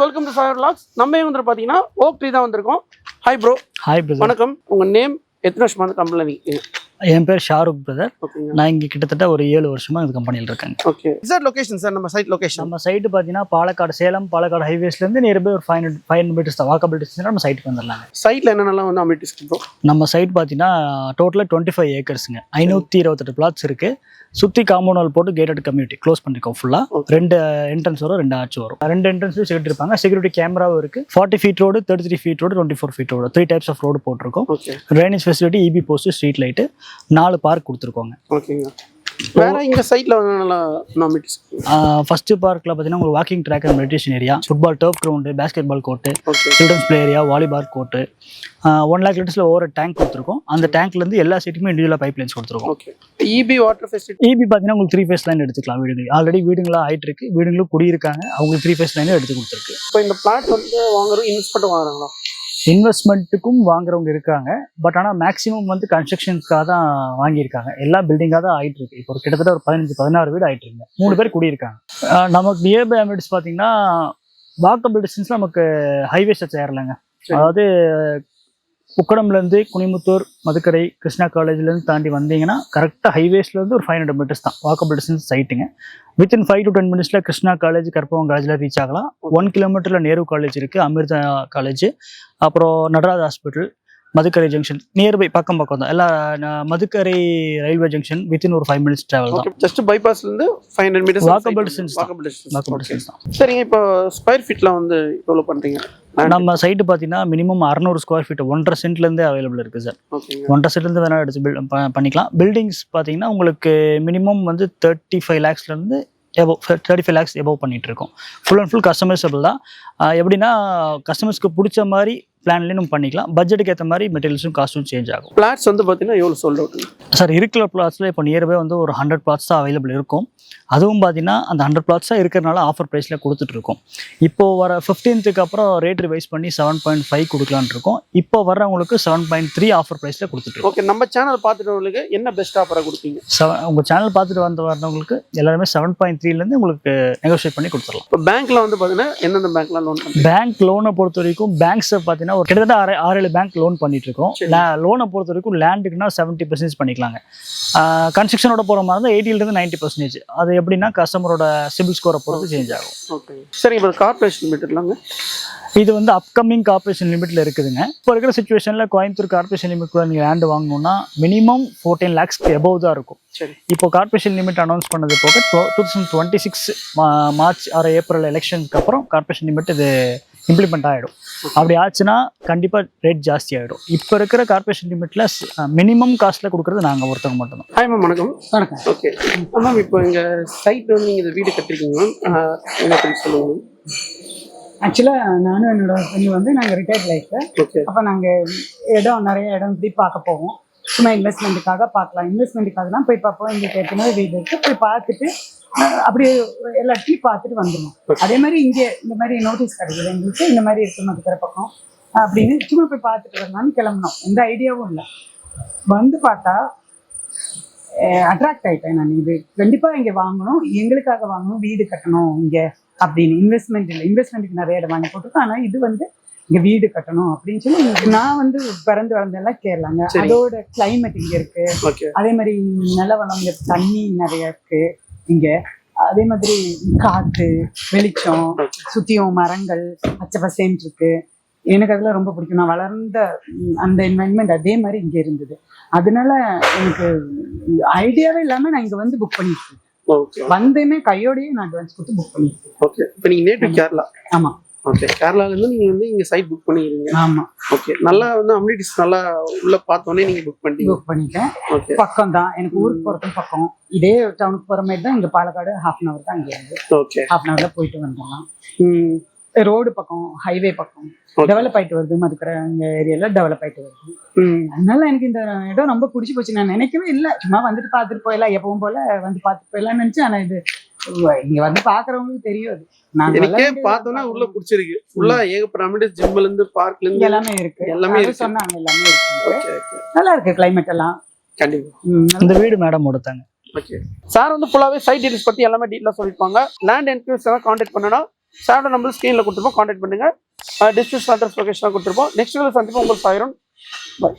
Welcome to Sagar vlogs. நம்ம வந்து பாத்தீங்கன்னா ஓக் ட்ரீ தான் வந்திருக்கோம். Hi bro. Hi brother. வணக்கம். உங்க நேம், எத்தனை வருஷமா இந்த கம்பெனில இருக்கீங்க? என் பேர் ஷாருக் பிரதர். நான் இங்கே கிட்டத்தட்ட ஒரு 7 வருஷமா இந்த கம்பெனியில் இருக்கேன். ஓகே. எக்ஸாக்ட் லொகேஷன் சார், நம்ம சைட் லொகேஷன். நம்ம சைட்டு பார்த்தீங்கன்னா பாலக்காடு, சேலம் பாலக்காடு ஹைவேஸ்லேருந்து நியர்பை ஒரு 500 மீட்டர்ஸ் தான், வாக்கபிள் டிஸ்டன்ஸ் நம்ம சைட்டுக்கு வந்துடலாங்க. சைட்டில் என்னென்னலாம் வந்து அமினிட்டிஸ் இருக்கும்? நம்ம சைட் பார்த்தீங்கன்னா டோட்டலாக 25 ஏக்கர்ஸுங்க, 528 பிளாட்ஸ் இருக்குது. சுற்றி காம்பவுண்ட் வால் போட்டு கேட்டட் கம்யூனிட்டி க்ளோஸ் பண்ணிருக்கோம் ஃபுல்லாக. 2 என்ட்ரன்ஸ் வரும், 2 ஆர்ச் வரும். 2 என்ட்ரன்ஸ்லையும் செக்யூரிட்டி இருப்பாங்க. செக்யூரிட்டி கேமராவும் இருக்குது. 40 feet road, 33 feet road, 24 feet road, 3 types of road போட்டிருக்கோம். Drainage facility, EB post, street light, 4 park கொடுத்துருக்கோங்க. ஓகேங்க. வேற இங்க சைட்ல நல்லா அமினிட்டிஸ். ஃபர்ஸ்ட் பார்க்ல பார்த்தீங்கன்னா உங்களுக்கு walking track and meditation area, football turf ground, basketball court, children's play area, volleyball court, 1 lakh லிட்டர்ஸ்ல ஒரு டேங்க் கொடுத்துருக்கோம். அந்த டேங்க்ல இருந்து எல்லா சைட்டுக்குமே இண்டிவிஜுவலா பைப் லைன்ஸ் கொடுத்துருக்கோம். Okay. EB water facility. EB பார்த்தீங்கன்னா உங்களுக்கு 3 ஃபேஸ் லைன் எடுத்துக்கலாம். வீடுங்க ஆல்ரெடி வீடுங்களா ஆயிட்டு இருக்கு, வீடுங்களும் குடியிருக்காங்க, அவங்களுக்கு 3 ஃபேஸ் லைனும் எடுத்து கொடுத்துருக்கு. இப்போ இந்த பிளாட் வந்து வாங்குறோம், இன்வெஸ்ட்மெண்ட் வாங்குறாங்களா? இன்வெஸ்ட்மெண்ட்டுக்கும் வாங்குறவங்க இருக்காங்க. பட் ஆனால் மேக்ஸிமம் வந்து கன்ஸ்ட்ரக்ஷனுக்காக தான் வாங்கியிருக்காங்க. எல்லா பில்டிங்காக தான் ஆயிட்டு இருக்கு. இப்போ கிட்டத்தட்ட ஒரு 15-16 வீடு ஆயிட்டு இருக்கு. 3 பேர் குடியிருக்காங்க. நமக்கு நியர்பை அமினிட்டிஸ் பார்த்தீங்கன்னா வாக்கபிள் டிஸ்டன்ஸ் நமக்கு ஹைவேஸ் சேரலைங்க. அதாவது உக்கடம்லேருந்து குனிமுத்தூர், மதுக்கரை, கிருஷ்ணா காலேஜ்லேருந்து தாண்டி வந்தீங்கன்னா கரெக்டாக ஹைவேஸ்லேருந்து ஒரு 500 மீட்டர்ஸ் தான் வாக்கபிள் டிஸ்டன்ஸ் சைட்டுங்க. வித்தின் 5 to 10 மினிட்ஸில் கிருஷ்ணா காலேஜ், கற்பகம் காலேஜில் ரீச் ஆகலாம். 1 கிலோமீட்டரில் நேரு காலேஜ் இருக்குது, அமிர்தா காலேஜ், அப்புறம் Nataraj hospital, Madukkarai junction nearby பக்கம் தான். எல்லா மதுக்கரை ரயில்வே ஜங்ஷன் வித்தின் ஒரு 5 minutes டிராவல் தான். ஜஸ்ட் பைபாஸ்ல இருந்து 500 மீட்டர்ஸ் வாக்கபிள் டிஸ்டன்ஸ் தான். சரிங்க. இப்போ ஸ்கொயர் ஃபீட்ல வந்து எவ்வளவு பண்றீங்க? நம்ம சைட்டு பார்த்தீங்கன்னா மினிமம் 600 ஸ்கொயர் ஃபீட் 1.5 சென்ட்லேருந்தே அவைலபிள் இருக்குது சார். 1.5 சென்ட்லேருந்து வேணால் எடுத்து பண்ணிக்கலாம். பில்டிங்ஸ் பார்த்தீங்கன்னா உங்களுக்கு மினிமம் வந்து 35 lakhsலேருந்து எபோவ் 35 lakhs எபோவ் பண்ணிட்டு இருக்கோம். ஃபுல் அண்ட் ஃபுல் கஸ்டமைசபிள் தான். எப்படின்னா கஸ்டமர்ஸ்க்கு பிடிச்ச மாதிரி பிளான்லேயும் நம்ம பண்ணிக்கலாம். பட்ஜெட்டுக்கு ஏற்ற மாதிரி மெட்டீரியல்ஸும் காஸ்ட்டும் சேஞ்ச் ஆகும். பிளாட்ஸ் வந்து பார்த்தீங்கன்னா எவ்வளோ சோல்ட் அவுட் சார்? இருக்கிற பிளாட்ஸில் இப்போ நியர்பை வந்து ஒரு 100 plots தான் அவைலபிள் இருக்கும். அதுவும் பார்த்தீங்கன்னா அந்த 100 plots தான் இருக்கிறனால ஆஃபர் ப்ரைஸில் கொடுத்துட்ருக்கோம். இப்போது வர 15th அப்புறம் ரேட் ரிவைஸ் பண்ணி 7.5 கொடுக்கலான் இருக்கோம். இப்போ வர்றவங்களுக்கு 7.3 ஆஃபர் ப்ரைஸில் கொடுத்துட்ருக்கோம். ஓகே. நம்ம சேனல் பார்த்துட்டவங்களுக்கு என்ன பெஸ்ட் ஆஃபராக கொடுப்பீங்க? உங்கள் சேனல் பார்த்துட்டு வரவங்களுக்கு எல்லாருமே 7.3லேருந்து உங்களுக்கு நெகோஷியேட் பண்ணி கொடுத்துடலாம். இப்போ பேங்க்கில் வந்து பார்த்தீங்கன்னா எந்தெந்த பேங்க்லாம் லோன்? பேங்க் லோனை பொறுத்த வரைக்கும் பேங்க்ஸை பார்த்தீங்கன்னா ஒரு கிட்டத்தட்ட 6-7 பேங்க் லோன் பண்ணிட்டு இருக்கோம். லோனை பொறுத்த வரைக்கும் லேண்டுக்குன்னா 70% பண்ணிக்கலாங்க. கன்ஸ்ட்ரக்ஷனோட போகிற மாதிரி தான் 80% 90%. அது எப்படின்னா கஸ்டமரோட சிபில் ஸ்கோரை பொறுத்து சேஞ்ச் ஆகும். ஓகே. சரி. இப்போ கார்பரேஷன் லிமிட்லாங்க, இது வந்து அப்கமிங் கார்பரேஷன் லிமிட்ல இருக்குதுங்க. இப்போ இருக்கிற சிச்சுவேஷன்ல கோயம்புத்தூர் கார்பரேஷன் லிமிட்ல நீங்கள் லேண்ட் வாங்கணும்னா மினிமம் 14 lakhs எபோவ் தான் இருக்கும். சரி. இப்போ கார்பரேஷன் லிமிட் அனௌன்ஸ் பண்ணது போக 2026 மார்ச் ஆர் ஏப்ரல் எலெக்ஷனுக்கு அப்புறம் கார்பரேஷன் லிமிட் இது இம்ப்ளிமெண்ட் ஆகிடும். அப்படி ஆச்சுன்னா கண்டிப்பாக ரேட் ஜாஸ்தி ஆகிடும். இப்போ இருக்கிற கார்பரேஷன் லிமிட்ல மினிமம் காஸ்ட்ல கொடுக்குறது நாங்கள் ஒருத்தவங்க மட்டும் தான். Hi ma'am. வணக்கம். வணக்கம். Okay ma'am. இப்போ எங்கள் சைட் வந்து நீங்கள் இந்த வீடு கட்டிருக்கீங்க, என்ன சொல்லுங்க. ஆக்சுவலாக நானும் என்னோட ஹஸ்பண்ட் வந்து நாங்கள் ரிட்டையர்ட் லைஃப். ஓகே. அப்போ நாங்கள் நிறைய இடம் இப்படி பார்க்க போவோம். சும்மா இன்வெஸ்ட்மெண்ட்டுக்காக பார்க்கலாம். இன்வெஸ்ட்மெண்ட்டுக்காக தான் போய் பார்ப்போம். எங்களுக்கு ஏற்கனவே வீடு இருக்குது, போய் பார்த்துட்டு அப்படியே எல்லா இடத்தையும் பார்த்துட்டு வந்துடுவோம். அதே மாதிரி இங்கே இந்த மாதிரி நோட்டீஸ் கிடைக்குது எங்களுக்கு, இந்த மாதிரி இருக்கணும் இருக்கிற பக்கம் அப்படின்னு சும்மா போய் பார்த்துட்டு வரலாம்னு கிளம்பணும். எந்த ஐடியாவும் இல்லை. வந்து பார்த்தா அட்ராக்ட் ஆகிட்டேன் நான். இது கண்டிப்பாக இங்கே வாங்கணும், எங்களுக்காக வாங்கணும், வீடு கட்டணும் இங்கே அப்படின்னு. இன்வெஸ்ட்மெண்ட் இல்லை, இன்வெஸ்ட்மெண்ட்டுக்கு நிறைய இடம் வாங்கி போட்டிருக்கோம். ஆனால் இது வந்து இங்கே வீடு கட்டணும் அப்படின்னு சொல்லி. நான் வந்து பிறந்து வளர்ந்தெல்லாம் கேரளாங்க. அதோட கிளைமேட் இங்கே இருக்கு. அதே மாதிரி நிலவளம், இங்கே தண்ணி நிறைய இருக்கு இங்கே. அதே மாதிரி காற்று, வெளிச்சம், சுற்றியும் மரங்கள், பச்சை பசேன்னு இருக்கு. எனக்கு அதெல்லாம் ரொம்ப பிடிக்கும். நான் வளர்ந்த அந்த என்வைரன்மெண்ட் அதே மாதிரி இங்கே இருந்தது. அதனால எனக்கு ஐடியாவே இல்லாமல் நான் இங்கே வந்து புக் பண்ணிருக்கேன். வந்தேமே கையோடையே நான் அட்வான்ஸ் கொடுத்து புக் பண்ணிருக்கேன். ஓகே. இப்போ நீங்கள் நேட்டிவ் கேரளா? ஆமாம். ஓகே. கேரளாலேருந்து நீங்கள் வந்து இங்கே சைட் புக் பண்ணிக்கிறீங்க? ஆமாம். ஓகே. நல்லா வந்து அம்யூனிட்டிஸ் நல்லா உள்ள பார்த்தோன்னே நீங்கள் புக் பண்ணிட்டேன். ஓகே. பக்கம் தான் எனக்கு, ஊருக்கு போகிறதும் பக்கம். இதே டவுனுக்கு போகிற மாதிரி தான். இங்கே பாலக்காடு 1/2 hour தான் இங்கே இருந்து. ஓகே. 1/2 hourல போயிட்டு வந்துடலாம். ரோடு பக்கம், ஹைவே பக்கம் டெவலப் ஆயிட்டு வருது. மதுக்கரை இந்த ஏரியால டெவலப் ஆயிட்டு வருது. அதனால எனக்கு இந்த இடம் ரொம்ப பிடிச்சி போச்சு. நான் நினைக்கவே இல்லை, சும்மா வந்துட்டு பார்த்துட்டு போயிடலாம், எப்பவும் போல வந்து பார்த்துட்டு போயிடலாம்னு நினைச்சேன். ஆனா இது இங்க வந்து பாக்குறவங்களுக்கு தெரியாது. பார்த்தோன்னா உள்ள பிடிச்சிருக்கு. ஃபுல்லா ஏகப்பட்ட அமினிட்டிஸ், ஜிம்ல இருந்து பார்க்ல இருந்து எல்லாமே இருக்கு. எல்லாமே சொன்னாங்க, எல்லாமே இருக்கு. நல்லா இருக்கு கிளைமேட் எல்லாம். கண்டிப்பா. இந்த வீடு மேடம் கொடுத்தாங்க. ஓகே. சார் வந்து ஃபுல்லாவே சைட் டீடைல்ஸ் பத்தி எல்லாமே டீடைலா சொல்லிருப்பாங்க. லேண்ட் என்கொயரிஸ் கான்டாக்ட் பண்ணனா சாரோட நம்பர் ஸ்க்ரீனில் கொடுத்துருப்போம், கான்டாக்ட் பண்ணுங்கள். டிஸ்கிரிப்ஷன் அட்ரஸ் லொகேஷனாக கொடுத்துருப்போம். நெக்ஸ்ட் வீடியோ சந்திப்போம். உங்களுக்கு சாயிரும். பாய்.